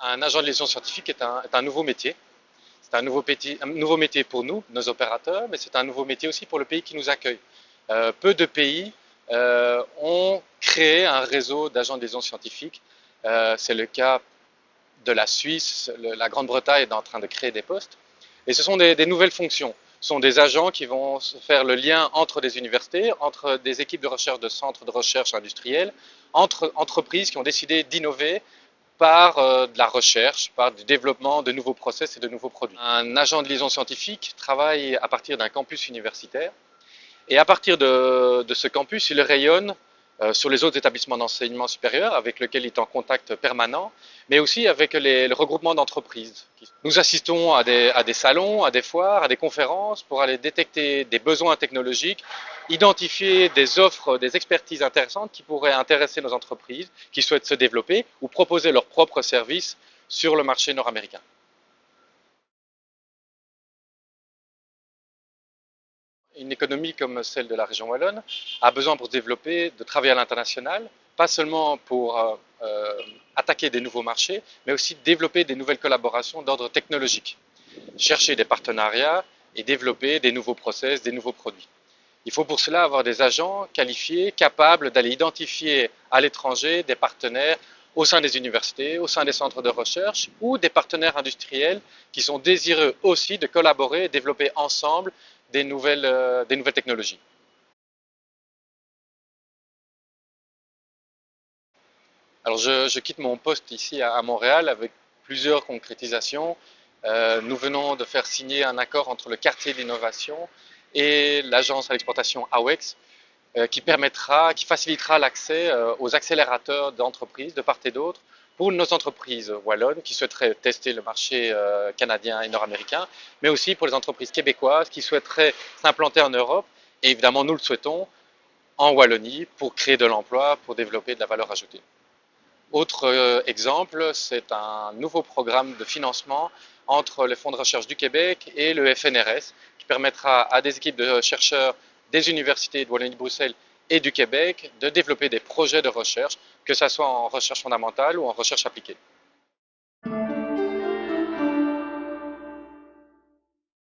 Un agent de liaison scientifique est un nouveau métier. C'est un nouveau métier pour nous, nos opérateurs, mais c'est un nouveau métier aussi pour le pays qui nous accueille. Peu de pays ont créé un réseau d'agents de liaison scientifique. C'est le cas de la Suisse, la Grande-Bretagne est en train de créer des postes. Et ce sont des nouvelles fonctions. Ce sont des agents qui vont faire le lien entre des universités, entre des équipes de recherche de centres de recherche industriels, entre entreprises qui ont décidé d'innover par de la recherche, par du développement de nouveaux process et de nouveaux produits. Un agent de liaison scientifique travaille à partir d'un campus universitaire et à partir de ce campus, il rayonne sur les autres établissements d'enseignement supérieur avec lesquels il est en contact permanent, mais aussi avec le regroupement d'entreprises. Nous assistons à des salons, à des foires, à des conférences pour aller détecter des besoins technologiques, identifier des offres, des expertises intéressantes qui pourraient intéresser nos entreprises qui souhaitent se développer ou proposer leurs propres services sur le marché nord-américain. Une économie comme celle de la région wallonne a besoin pour se développer de travailler à l'international, pas seulement pour attaquer des nouveaux marchés, mais aussi développer des nouvelles collaborations d'ordre technologique, chercher des partenariats et développer des nouveaux process, des nouveaux produits. Il faut pour cela avoir des agents qualifiés, capables d'aller identifier à l'étranger des partenaires au sein des universités, au sein des centres de recherche ou des partenaires industriels qui sont désireux aussi de collaborer et développer ensemble des nouvelles technologies. Alors je quitte mon poste ici à Montréal avec plusieurs concrétisations. Nous venons de faire signer un accord entre le quartier d'innovation et l'agence à l'exportation AWEX qui facilitera l'accès aux accélérateurs d'entreprises de part et d'autre pour nos entreprises wallonnes qui souhaiteraient tester le marché canadien et nord-américain, mais aussi pour les entreprises québécoises qui souhaiteraient s'implanter en Europe. Et évidemment, nous le souhaitons en Wallonie pour créer de l'emploi, pour développer de la valeur ajoutée. Autre exemple, c'est un nouveau programme de financement entre les fonds de recherche du Québec et le FNRS qui permettra à des équipes de chercheurs des universités de Wallonie-Bruxelles et du Québec de développer des projets de recherche, que ce soit en recherche fondamentale ou en recherche appliquée.